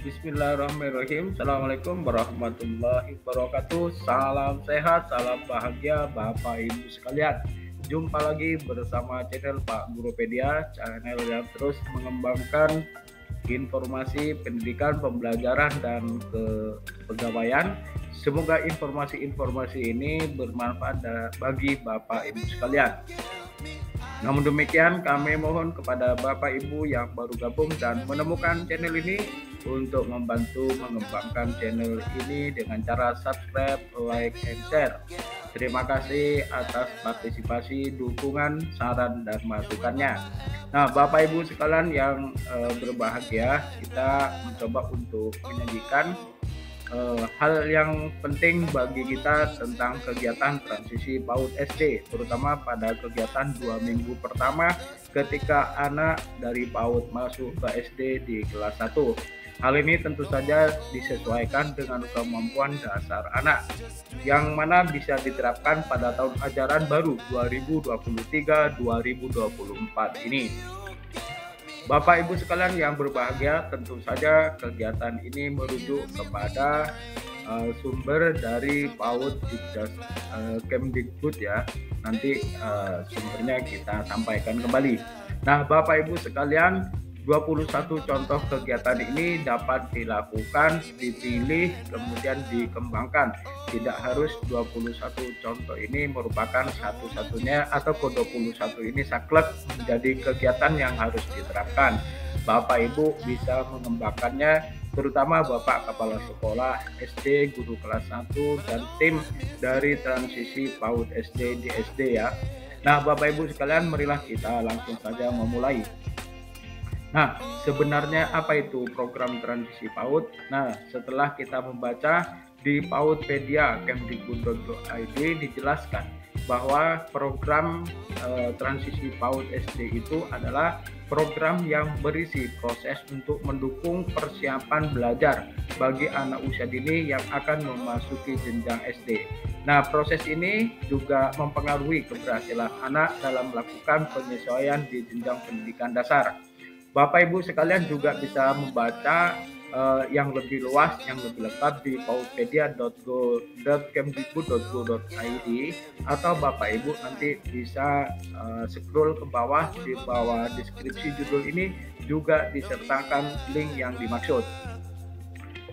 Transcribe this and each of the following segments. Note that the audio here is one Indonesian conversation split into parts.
Bismillahirrahmanirrahim. Assalamualaikum warahmatullahi wabarakatuh. Salam sehat, salam bahagia Bapak Ibu sekalian. Jumpa lagi bersama channel Pak Gurupedia, channel yang terus mengembangkan informasi pendidikan, pembelajaran, dan kepegawaian. Semoga informasi-informasi ini bermanfaat bagi Bapak Ibu sekalian. Namun demikian, kami mohon kepada Bapak Ibu yang baru gabung dan menemukan channel ini untuk membantu mengembangkan channel ini dengan cara subscribe, like, and share. Terima kasih atas partisipasi, dukungan, saran, dan masukannya. Nah, Bapak Ibu sekalian yang berbahagia, kita mencoba untuk menyajikan hal yang penting bagi kita tentang kegiatan transisi PAUD SD, terutama pada kegiatan 2 minggu pertama ketika anak dari PAUD masuk ke SD di kelas 1. Hal ini tentu saja disesuaikan dengan kemampuan dasar anak, yang mana bisa diterapkan pada tahun ajaran baru 2023-2024 ini. Bapak Ibu sekalian yang berbahagia, tentu saja kegiatan ini merujuk kepada sumber dari PAUD Kemdikbud ya. Nanti sumbernya kita sampaikan kembali. Nah, Bapak Ibu sekalian, 21 contoh kegiatan ini dapat dilakukan, dipilih, kemudian dikembangkan. Tidak harus 21 contoh ini merupakan satu-satunya atau ke-21 ini saklek menjadi kegiatan yang harus diterapkan. Bapak Ibu bisa mengembangkannya, terutama Bapak Kepala Sekolah SD, guru kelas 1, dan tim dari transisi PAUD SD di SD ya. Nah, Bapak Ibu sekalian, marilah kita langsung saja memulai. Nah, sebenarnya apa itu program transisi PAUD? Nah, setelah kita membaca di Paudpedia Kemdikbud.id dijelaskan bahwa program transisi PAUD SD itu adalah program yang berisi proses untuk mendukung persiapan belajar bagi anak usia dini yang akan memasuki jenjang SD. Nah, proses ini juga mempengaruhi keberhasilan anak dalam melakukan penyesuaian di jenjang pendidikan dasar. Bapak Ibu sekalian juga bisa membaca yang lebih luas, yang lebih lengkap di paudpedia.kemdikbud.go.id, atau Bapak Ibu nanti bisa scroll ke bawah, di bawah deskripsi judul ini juga disertakan link yang dimaksud.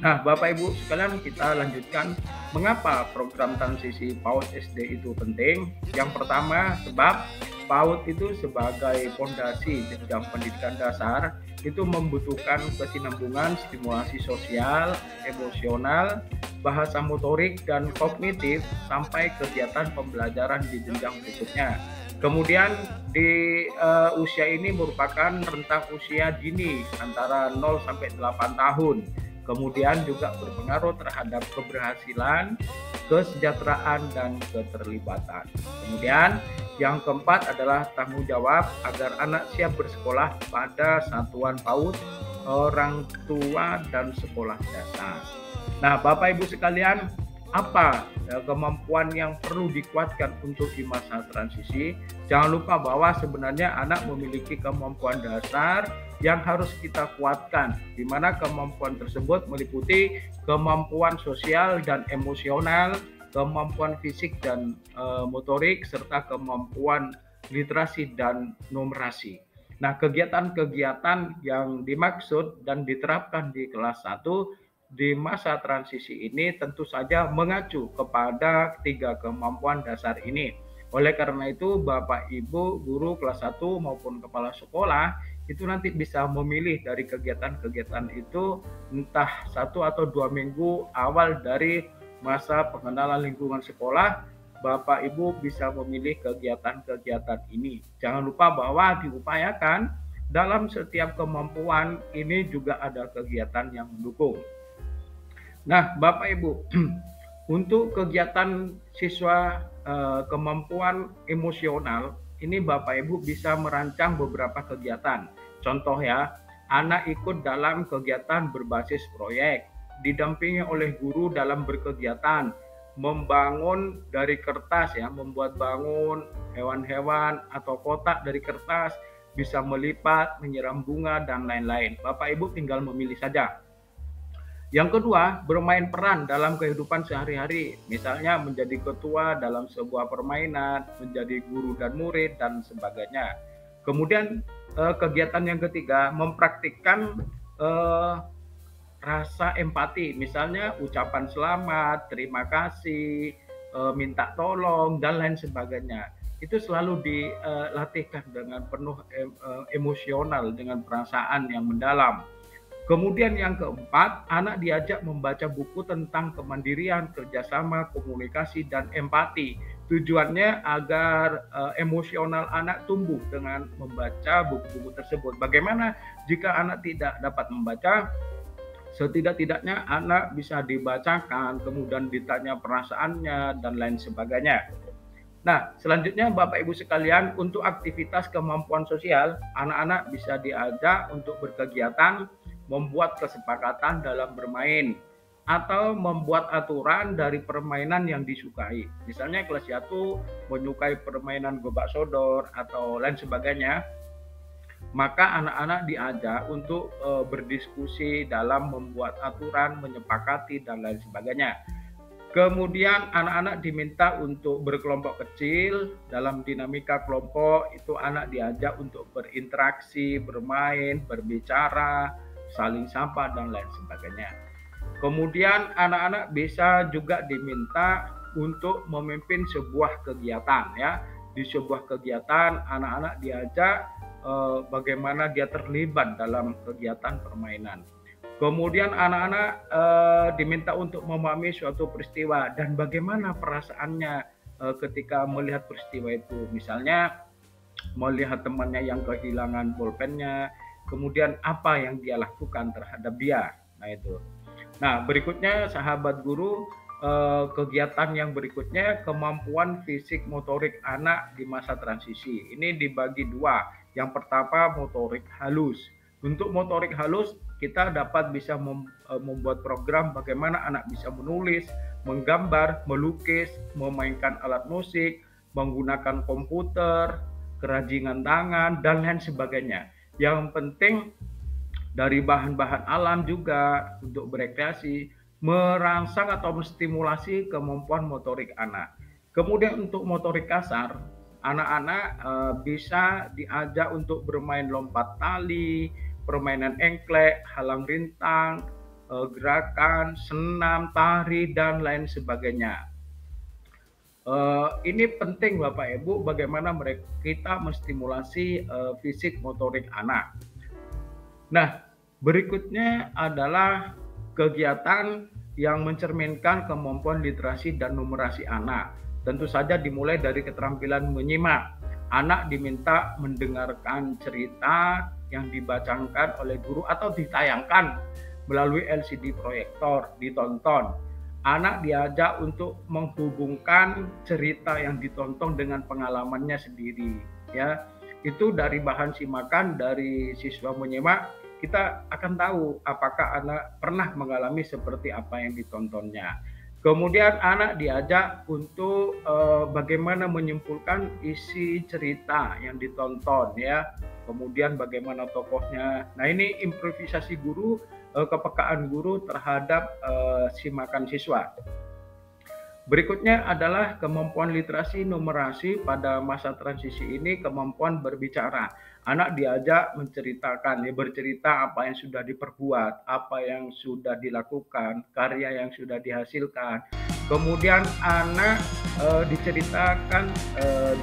Nah, Bapak Ibu sekalian, kita lanjutkan mengapa program transisi PAUD SD itu penting. Yang pertama, sebab PAUD itu sebagai fondasi jenjang pendidikan dasar itu membutuhkan kesinambungan stimulasi sosial, emosional, bahasa motorik, dan kognitif sampai kegiatan pembelajaran di jenjang berikutnya. Kemudian di usia ini merupakan rentang usia dini antara 0 sampai 8 tahun. Kemudian juga berpengaruh terhadap keberhasilan, kesejahteraan, dan keterlibatan. Kemudian yang keempat adalah tanggung jawab agar anak siap bersekolah pada satuan PAUD, orang tua, dan sekolah dasar. Nah, Bapak Ibu sekalian, apa kemampuan yang perlu dikuatkan untuk di masa transisi? Jangan lupa bahwa sebenarnya anak memiliki kemampuan dasar yang harus kita kuatkan, di mana kemampuan tersebut meliputi kemampuan sosial dan emosional, kemampuan fisik dan motorik, serta kemampuan literasi dan numerasi. Nah, kegiatan-kegiatan yang dimaksud dan diterapkan di kelas 1 di masa transisi ini tentu saja mengacu kepada 3 kemampuan dasar ini. Oleh karena itu, Bapak Ibu guru kelas 1 maupun kepala sekolah itu nanti bisa memilih dari kegiatan-kegiatan itu, entah 1 atau 2 minggu awal dari masa pengenalan lingkungan sekolah. Bapak Ibu bisa memilih kegiatan-kegiatan ini. Jangan lupa bahwa diupayakan dalam setiap kemampuan ini juga ada kegiatan yang mendukung. Nah, Bapak Ibu, untuk kegiatan siswa kemampuan emosional ini, Bapak Ibu bisa merancang beberapa kegiatan. Contoh ya, anak ikut dalam kegiatan berbasis proyek, didampingi oleh guru dalam berkegiatan, membangun dari kertas ya, membuat bangun hewan-hewan atau kotak dari kertas, bisa melipat, menyiram bunga, dan lain-lain. Bapak Ibu tinggal memilih saja. Yang kedua, bermain peran dalam kehidupan sehari-hari, misalnya menjadi ketua dalam sebuah permainan, menjadi guru dan murid, dan sebagainya. Kemudian kegiatan yang ketiga, mempraktikkan eh, rasa empati, misalnya ucapan selamat, terima kasih, minta tolong, dan lain sebagainya. Itu selalu dilatihkan dengan penuh emosional, dengan perasaan yang mendalam. Kemudian yang keempat, anak diajak membaca buku tentang kemandirian, kerjasama, komunikasi, dan empati. Tujuannya agar emosional anak tumbuh dengan membaca buku-buku tersebut. Bagaimana jika anak tidak dapat membaca? Setidak-tidaknya anak bisa dibacakan, kemudian ditanya perasaannya, dan lain sebagainya. Nah, selanjutnya Bapak Ibu sekalian, untuk aktivitas kemampuan sosial, anak-anak bisa diajak untuk berkegiatan, membuat kesepakatan dalam bermain, atau membuat aturan dari permainan yang disukai. Misalnya kelas 1 menyukai permainan gobak sodor atau lain sebagainya, maka anak-anak diajak untuk berdiskusi dalam membuat aturan, menyepakati, dan lain sebagainya. Kemudian anak-anak diminta untuk berkelompok kecil. Dalam dinamika kelompok itu anak diajak untuk berinteraksi, bermain, berbicara, saling sapa, dan lain sebagainya. Kemudian anak-anak bisa juga diminta untuk memimpin sebuah kegiatan, ya. Di sebuah kegiatan anak-anak diajak bagaimana dia terlibat dalam kegiatan permainan. Kemudian anak-anak diminta untuk memahami suatu peristiwa dan bagaimana perasaannya ketika melihat peristiwa itu. Misalnya melihat temannya yang kehilangan bolpennya, kemudian apa yang dia lakukan terhadap dia. Nah itu. Nah berikutnya sahabat guru, kegiatan yang berikutnya kemampuan fisik motorik anak di masa transisi. Ini dibagi dua. Yang pertama motorik halus. Untuk motorik halus kita dapat bisa membuat program bagaimana anak bisa menulis, menggambar, melukis, memainkan alat musik, menggunakan komputer, kerajinan tangan, dan lain sebagainya. Yang penting dari bahan-bahan alam juga untuk berekreasi, merangsang atau menstimulasi kemampuan motorik anak. Kemudian untuk motorik kasar, anak-anak bisa diajak untuk bermain lompat tali, permainan engklek, halang rintang, gerakan, senam, tari, dan lain sebagainya. Ini penting Bapak Ibu, bagaimana kita menstimulasi fisik motorik anak. Nah, berikutnya adalah kegiatan yang mencerminkan kemampuan literasi dan numerasi anak. Tentu saja dimulai dari keterampilan menyimak. Anak diminta mendengarkan cerita yang dibacakan oleh guru atau ditayangkan melalui LCD proyektor, ditonton. Anak diajak untuk menghubungkan cerita yang ditonton dengan pengalamannya sendiri, ya. Itu dari bahan simakan dari siswa menyimak, kita akan tahu apakah anak pernah mengalami seperti apa yang ditontonnya. Kemudian anak diajak untuk bagaimana menyimpulkan isi cerita yang ditonton, ya. Kemudian bagaimana tokohnya. Nah ini improvisasi guru, kepekaan guru terhadap simakan siswa. Berikutnya adalah kemampuan literasi numerasi pada masa transisi ini, kemampuan berbicara. Anak diajak menceritakan, bercerita apa yang sudah diperbuat, apa yang sudah dilakukan, karya yang sudah dihasilkan. Kemudian anak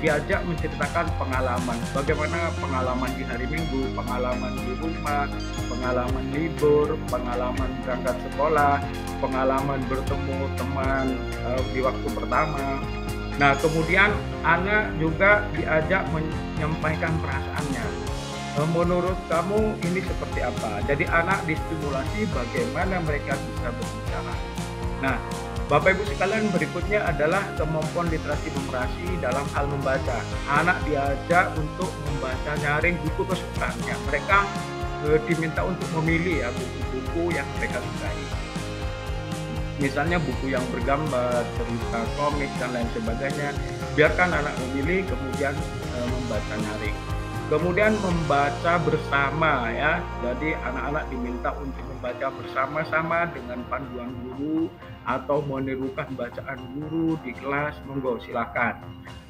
diajak menceritakan pengalaman, bagaimana pengalaman di hari Minggu, pengalaman di rumah, pengalaman libur, pengalaman berangkat sekolah, pengalaman bertemu teman di waktu pertama. Nah, kemudian anak juga diajak menyampaikan perasaannya. Menurut kamu ini seperti apa? Jadi anak distimulasi bagaimana mereka bisa berbicara. Nah, Bapak Ibu sekalian, berikutnya adalah kemampuan literasi numerasi dalam hal membaca. Anak diajak untuk membaca nyaring buku kesukaannya. Mereka diminta untuk memilih ya buku-buku yang mereka sukai. Misalnya buku yang bergambar, cerita komik, dan lain sebagainya. Biarkan anak memilih, kemudian membaca nyaring. Kemudian membaca bersama ya. Jadi anak-anak diminta untuk membaca bersama-sama dengan panduan guru atau menirukan bacaan guru di kelas, monggo silakan.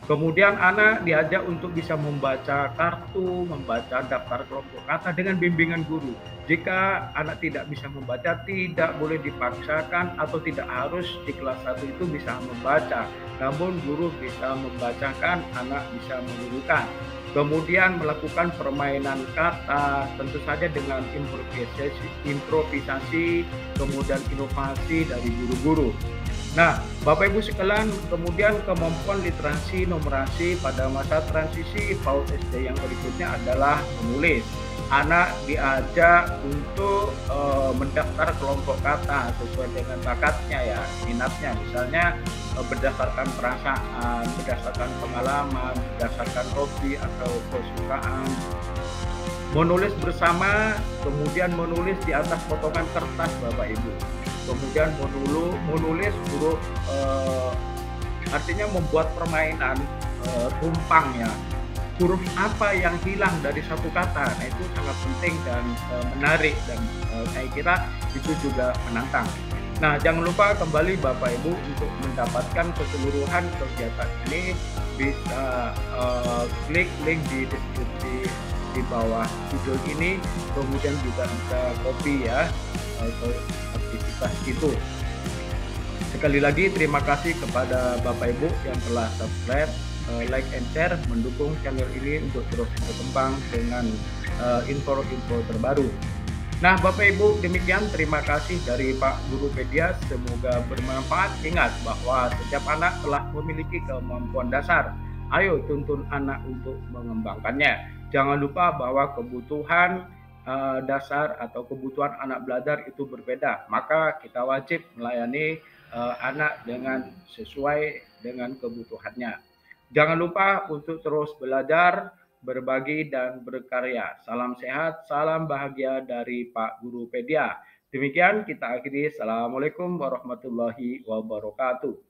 Kemudian anak diajak untuk bisa membaca kartu, membaca daftar kelompok kata dengan bimbingan guru. Jika anak tidak bisa membaca, tidak boleh dipaksakan atau tidak harus di kelas 1 itu bisa membaca. Namun guru bisa membacakan, anak bisa menirukan. Kemudian melakukan permainan kata, tentu saja dengan improvisasi, kemudian inovasi dari guru-guru. Nah, Bapak Ibu sekalian, kemudian kemampuan literasi numerasi pada masa transisi PAUD SD yang berikutnya adalah menulis. Anak diajak untuk mendaftar kelompok kata sesuai dengan bakatnya ya, minatnya. Misalnya berdasarkan perasaan, berdasarkan pengalaman, berdasarkan hobi atau kesukaan. Menulis bersama, kemudian menulis di atas potongan kertas Bapak Ibu. Kemudian menulis huruf artinya membuat permainan tumpang ya. Huruf apa yang hilang dari satu kata. Nah, itu sangat penting dan menarik dan saya kira itu juga menantang. Nah, jangan lupa kembali Bapak Ibu untuk mendapatkan keseluruhan kegiatan ini bisa klik link di deskripsi di bawah video ini, kemudian juga bisa copy ya ke aktivitas itu. Sekali lagi terima kasih kepada Bapak Ibu yang telah subscribe, like and share, mendukung channel ini untuk terus berkembang dengan info-info terbaru. Nah Bapak Ibu, demikian terima kasih dari Pak Guru Pedia, semoga bermanfaat. Ingat bahwa setiap anak telah memiliki kemampuan dasar, ayo tuntun anak untuk mengembangkannya. Jangan lupa bahwa kebutuhan dasar atau kebutuhan anak belajar itu berbeda, maka kita wajib melayani anak dengan sesuai dengan kebutuhannya. Jangan lupa untuk terus belajar, berbagi, dan berkarya. Salam sehat, salam bahagia dari Pak Guru Pedia. Demikian kita akhiri. Assalamualaikum warahmatullahi wabarakatuh.